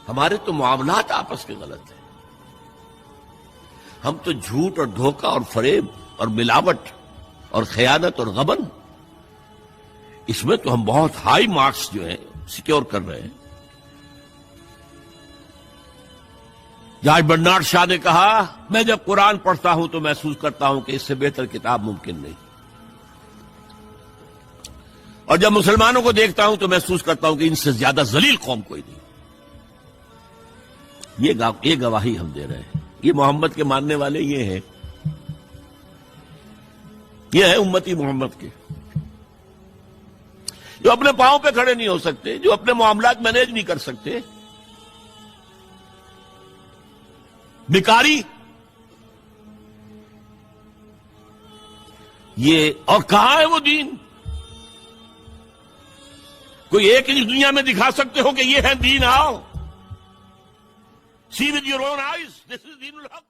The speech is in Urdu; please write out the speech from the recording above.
ہمارے تو معاملات آپس کے غلط ہیں. ہم تو جھوٹ اور دھوکہ اور فریب اور ملاوٹ اور خیانت اور غبن، اس میں تو ہم بہت ہائی مارکس جو ہیں سیکیور کر رہے ہیں. جاج برنارڈ شاہ نے کہا، میں جب قرآن پڑھتا ہوں تو محسوس کرتا ہوں کہ اس سے بہتر کتاب ممکن نہیں، اور جب مسلمانوں کو دیکھتا ہوں تو محسوس کرتا ہوں کہ ان سے زیادہ ذلیل قوم کوئی نہیں. یہ گواہی ہم دے رہے ہیں. یہ محمد کے ماننے والے یہ ہیں، یہ ہے امتی محمد کے، جو اپنے پاؤں پہ کھڑے نہیں ہو سکتے، جو اپنے معاملات مینیج نہیں کر سکتے، بیکاری. یہ اور کہاں ہے وہ دین؟ کوئی ایک اس دنیا میں دکھا سکتے ہو کہ یہ ہے دین؟ آؤ، see with your own eyes, this is then ul Haq.